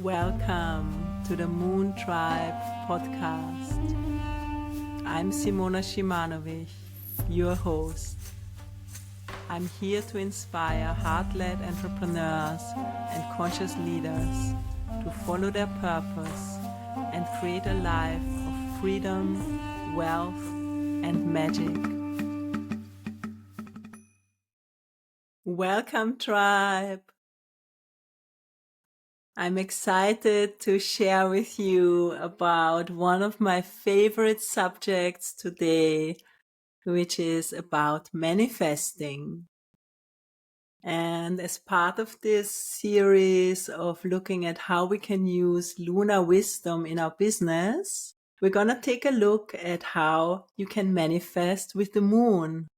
Welcome to the Moon Tribe podcast. I'm Simona, your host. I'm here to inspire heart-led entrepreneurs and conscious leaders to follow their purpose and create a life of freedom, wealth, and magic. Welcome, tribe! I'm excited to share with you about one of my favorite subjects today, which is about manifesting. And as part of this series of looking at how we can use lunar wisdom in our business, we're going to take a look at how you can manifest with the moon.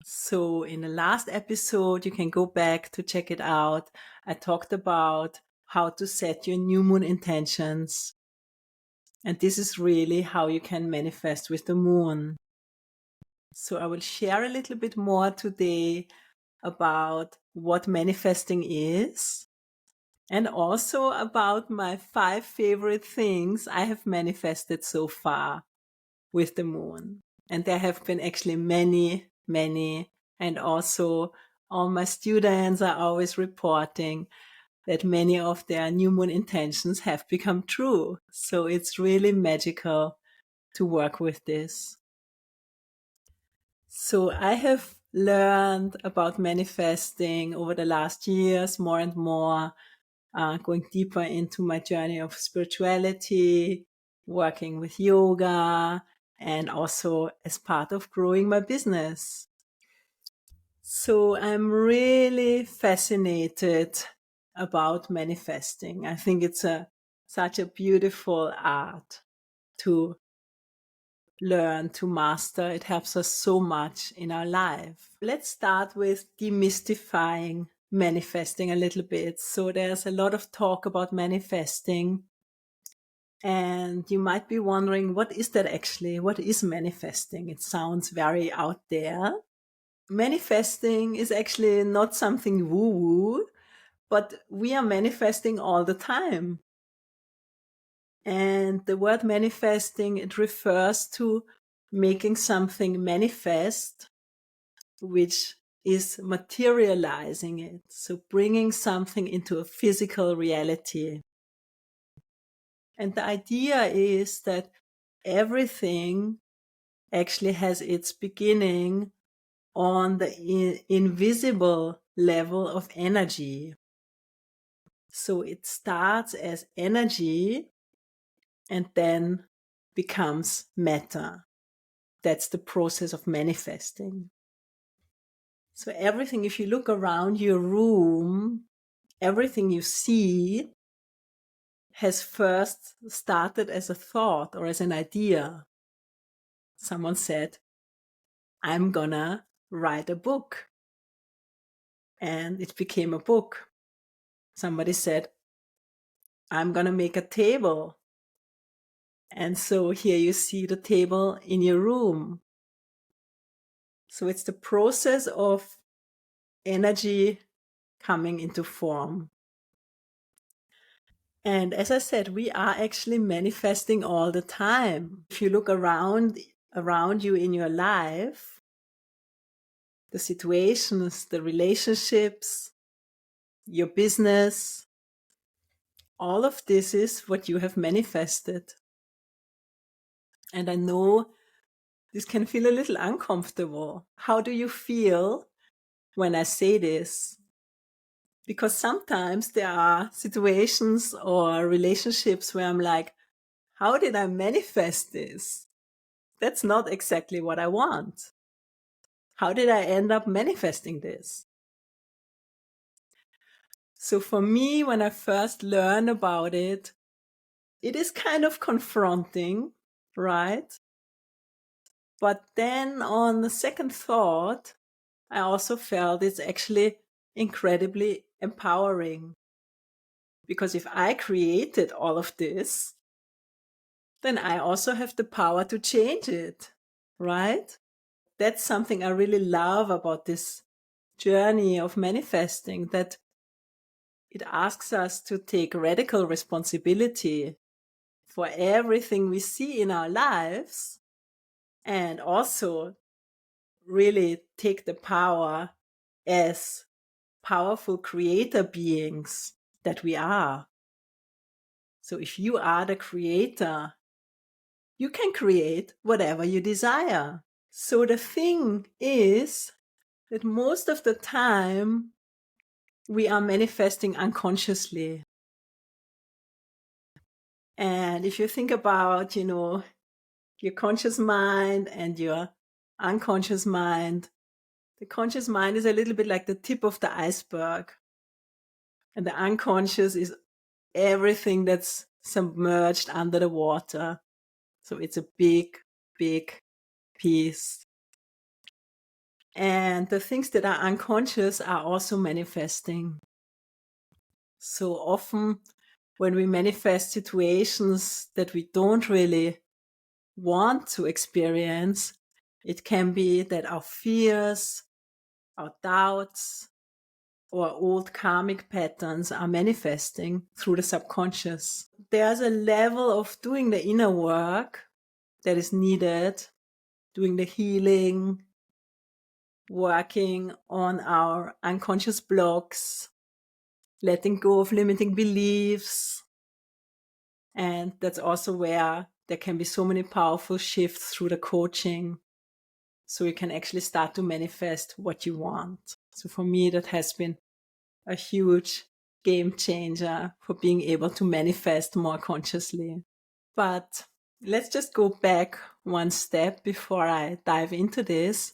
So in the last episode, you can go back to check it out. I talked about how to set your new moon intentions. And this is really how you can manifest with the moon. So I will share a little bit more today about what manifesting is and also about my 5 favorite things I have manifested so far with the moon. And there have been actually many, and also all my students are always reporting that many of their new moon intentions have become true. So it's really magical to work with this. So I have learned about manifesting over the last years more and more, going deeper into my journey of spirituality, working with yoga, and also as part of growing my business. So I'm really fascinated about manifesting. I think it's such a beautiful art to learn, to master. It helps us so much in our life. Let's start with demystifying manifesting a little bit. So there's a lot of talk about manifesting. And you might be wondering, what is that actually? What is manifesting? It sounds very out there. Manifesting is actually not something woo-woo, but we are manifesting all the time. And the word manifesting, it refers to making something manifest, which is materializing it. So bringing something into a physical reality. And the idea is that everything actually has its beginning on the invisible level of energy. So it starts as energy and then becomes matter. That's the process of manifesting. So everything, if you look around your room, everything you see has first started as a thought or as an idea. Someone said, I'm gonna write a book. And it became a book. Somebody said, I'm gonna make a table. And so here you see the table in your room. So it's the process of energy coming into form. And as I said, we are actually manifesting all the time. If you look around you in your life, the situations, the relationships, your business, all of this is what you have manifested. And I know this can feel a little uncomfortable. How do you feel when I say this? Because sometimes there are situations or relationships where I'm like, how did I manifest this? That's not exactly what I want. How did I end up manifesting this? So for me, when I first learned about it, it is kind of confronting, right? But then on the second thought, I also felt it's actually incredibly empowering. Because if I created all of this, then I also have the power to change it, right? That's something I really love about this journey of manifesting, that it asks us to take radical responsibility for everything we see in our lives, and also really take the power as powerful creator beings that we are. So if you are the creator, you can create whatever you desire. So the thing is that most of the time we are manifesting unconsciously. And if you think about, your conscious mind and your unconscious mind, the conscious mind is a little bit like the tip of the iceberg. And the unconscious is everything that's submerged under the water. So it's a big, big piece. And the things that are unconscious are also manifesting. So often when we manifest situations that we don't really want to experience, it can be that our fears, our doubts, or old karmic patterns are manifesting through the subconscious. There's a level of doing the inner work that is needed, doing the healing, working on our unconscious blocks, letting go of limiting beliefs. And that's also where there can be so many powerful shifts through the coaching. So you can actually start to manifest what you want. So for me, that has been a huge game changer for being able to manifest more consciously. But let's just go back one step before I dive into this.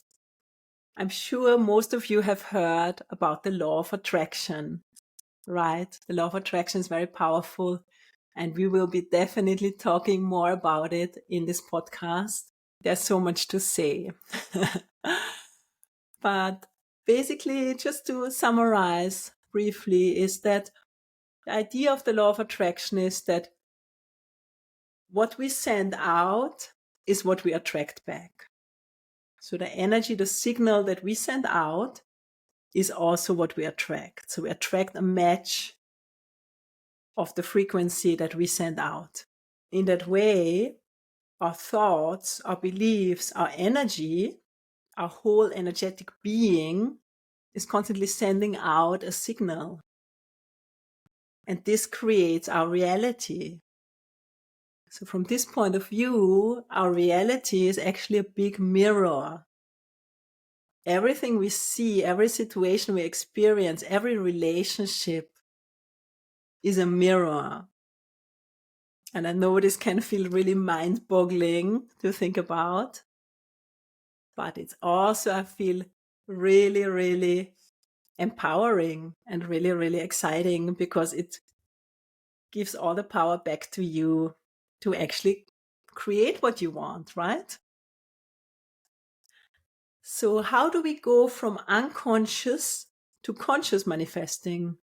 I'm sure most of you have heard about the law of attraction, right? The law of attraction is very powerful, and we will be definitely talking more about it in this podcast. There's so much to say. But basically, just to summarize briefly, is that the idea of the law of attraction is that what we send out is what we attract back. So the energy, the signal that we send out is also what we attract. So we attract a match of the frequency that we send out. In that way, our thoughts, our beliefs, our energy, our whole energetic being is constantly sending out a signal. And this creates our reality. So from this point of view, our reality is actually a big mirror. Everything we see, every situation we experience, every relationship is a mirror. And I know this can feel really mind-boggling to think about, but it's also, I feel, really, really empowering and really, really exciting, because it gives all the power back to you to actually create what you want, right? So how do we go from unconscious to conscious manifesting?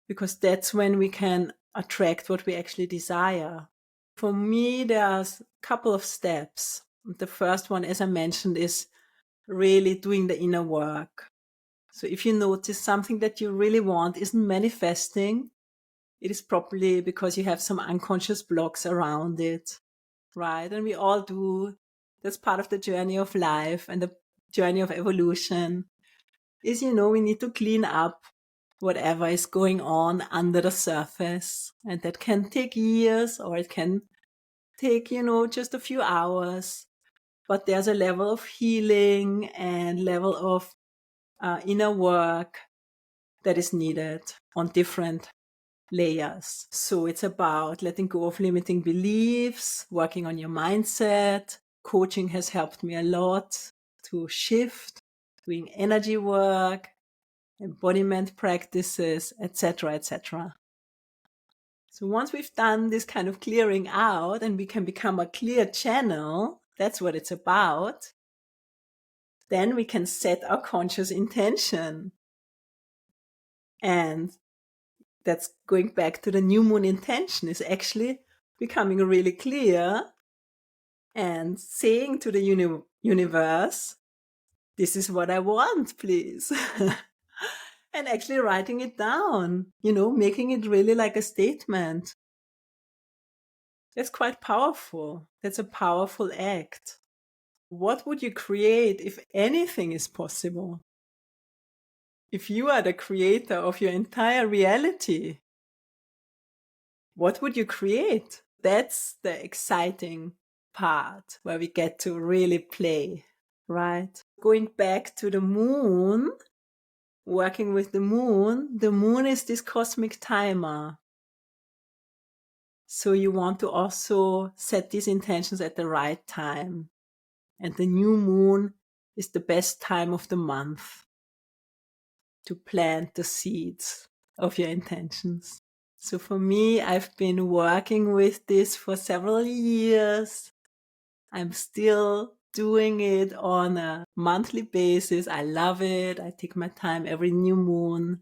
Because that's when we can attract what we actually desire. For me, there's a couple of steps. The first one, as I mentioned, is really doing the inner work. So if you notice something that you really want isn't manifesting, it is probably because you have some unconscious blocks around it, right? And we all do. That's part of the journey of life and the journey of evolution is, we need to clean up whatever is going on under the surface. And that can take years, or it can take, just a few hours. But there's a level of healing and level of inner work that is needed on different layers. So it's about letting go of limiting beliefs, working on your mindset. Coaching has helped me a lot to shift, doing energy work, embodiment practices, etc., etc. So once we've done this kind of clearing out and we can become a clear channel, that's what it's about, then we can set our conscious intention. And that's going back to the new moon intention, is actually becoming really clear and saying to the universe, this is what I want, please. And actually writing it down, making it really like a statement. That's quite powerful. That's a powerful act. What would you create if anything is possible? If you are the creator of your entire reality, what would you create? That's the exciting part where we get to really play, right? Going back to the moon, working with the moon is this cosmic timer. So you want to also set these intentions at the right time. And the new moon is the best time of the month to plant the seeds of your intentions. So for me, I've been working with this for several years. I'm still doing it on a monthly basis. I love it. I take my time every new moon.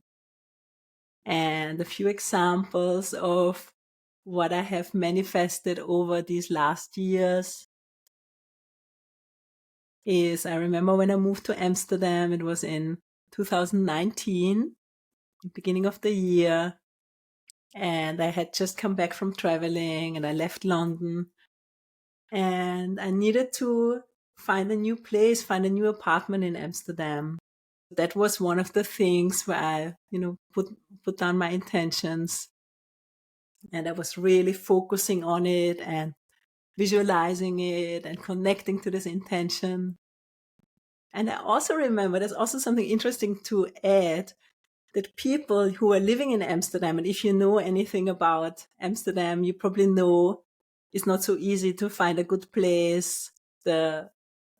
And a few examples of what I have manifested over these last years is I remember when I moved to Amsterdam, it was in 2019, beginning of the year. And I had just come back from traveling and I left London and I needed to find a new place, find a new apartment in Amsterdam. That was one of the things where I, put down my intentions, and I was really focusing on it and visualizing it and connecting to this intention. And I also remember there's also something interesting to add, that people who are living in Amsterdam, and if you know anything about Amsterdam, you probably know it's not so easy to find a good place. The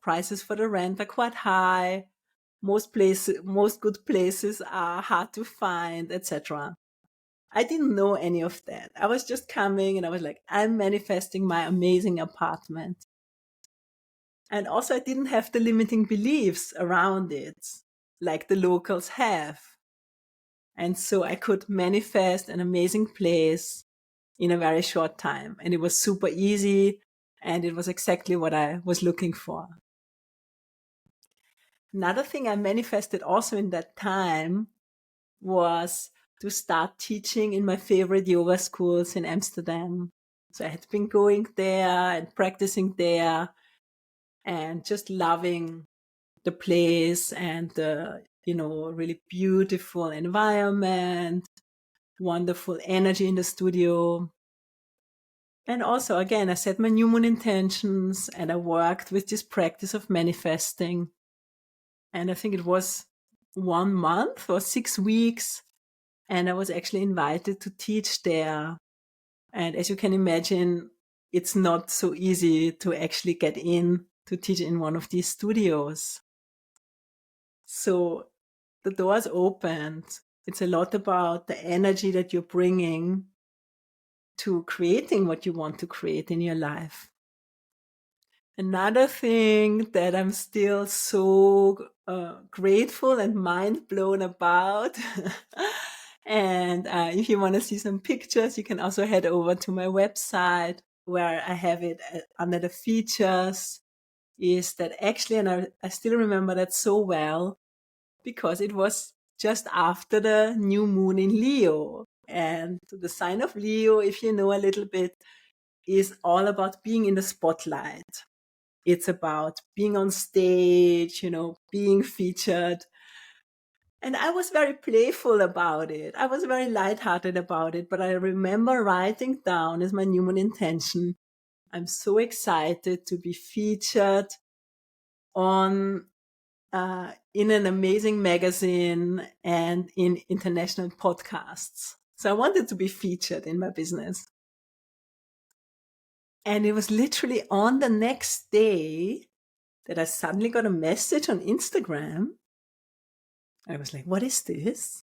prices for the rent are quite high. Most good places are hard to find, etc. I didn't know any of that. I was just coming and I was like, I'm manifesting my amazing apartment. And also I didn't have the limiting beliefs around it like the locals have. And so I could manifest an amazing place in a very short time. And it was super easy. And it was exactly what I was looking for. Another thing I manifested also in that time was to start teaching in my favorite yoga schools in Amsterdam. So I had been going there and practicing there and just loving the place and the, really beautiful environment, wonderful energy in the studio. And also, again, I set my new moon intentions and I worked with this practice of manifesting. And I think it was 1 month or 6 weeks. And I was actually invited to teach there. And as you can imagine, it's not so easy to actually get in to teach in one of these studios. So the doors opened. It's a lot about the energy that you're bringing to creating what you want to create in your life. Another thing that I'm still so grateful and mind blown about. And if you want to see some pictures, you can also head over to my website where I have it under the features. Is that actually, and I still remember that so well, because it was just after the new moon in Leo. And the sign of Leo, if you know a little bit, is all about being in the spotlight. It's about being on stage, being featured. And I was very playful about it. I was very lighthearted about it. But I remember writing down as my new moon intention, I'm so excited to be featured on in an amazing magazine and in international podcasts. So I wanted to be featured in my business. And it was literally on the next day that I suddenly got a message on Instagram. I was like, what is this?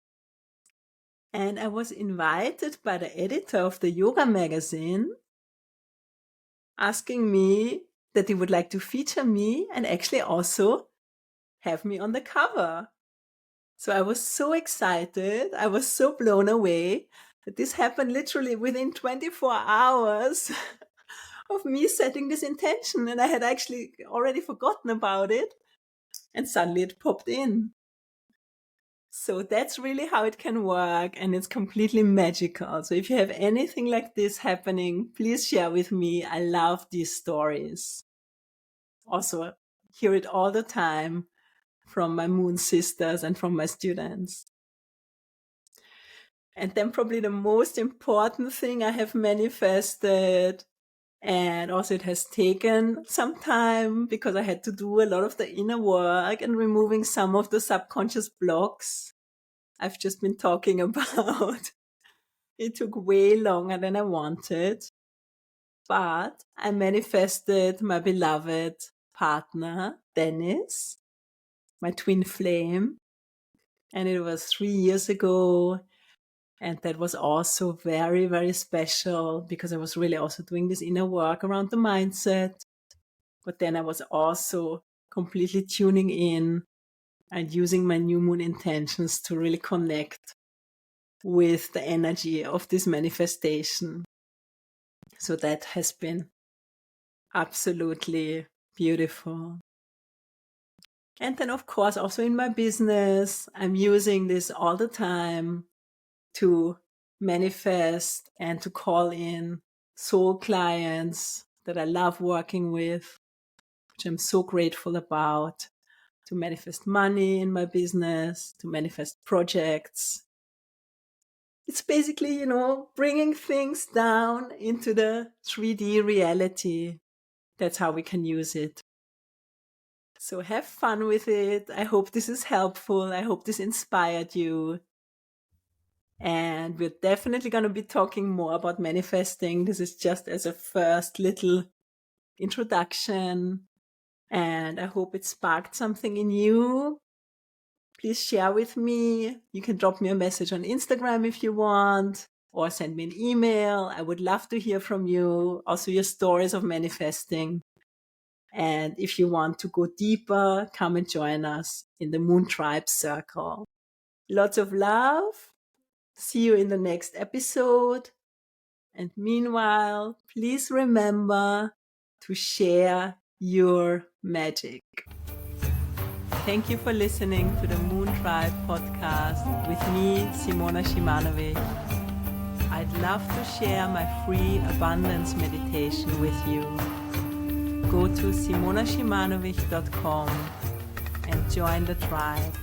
And I was invited by the editor of the yoga magazine asking me that he would like to feature me and actually also have me on the cover. So I was so excited. I was so blown away that this happened literally within 24 hours of me setting this intention. And I had actually already forgotten about it. And suddenly it popped in. So that's really how it can work, and it's completely magical. So if you have anything like this happening, please share with me. I love these stories. Also, hear it all the time from my moon sisters and from my students. And then probably the most important thing I have manifested, and also it has taken some time because I had to do a lot of the inner work and removing some of the subconscious blocks I've just been talking about. It took way longer than I wanted, but I manifested my beloved partner, Dennis, my twin flame. And it was 3 years ago. And that was also very, very special because I was really also doing this inner work around the mindset. But then I was also completely tuning in and using my new moon intentions to really connect with the energy of this manifestation. So that has been absolutely beautiful. And then, of course, also in my business, I'm using this all the time to manifest and to call in soul clients that I love working with, which I'm so grateful about, to manifest money in my business, to manifest projects. It's basically, bringing things down into the 3D reality. That's how we can use it. So have fun with it. I hope this is helpful. I hope this inspired you. And we're definitely going to be talking more about manifesting. This is just as a first little introduction. And I hope it sparked something in you. Please share with me. You can drop me a message on Instagram if you want, or send me an email. I would love to hear from you. Also your stories of manifesting. And if you want to go deeper, come and join us in the Moon Tribe Circle. Lots of love. See you in the next episode. And meanwhile, please remember to share your magic. Thank you for listening to the Moon Tribe podcast with me, Simona Shimanovic. I'd love to share my free abundance meditation with you. Go to simonashimanovic.com and join the tribe.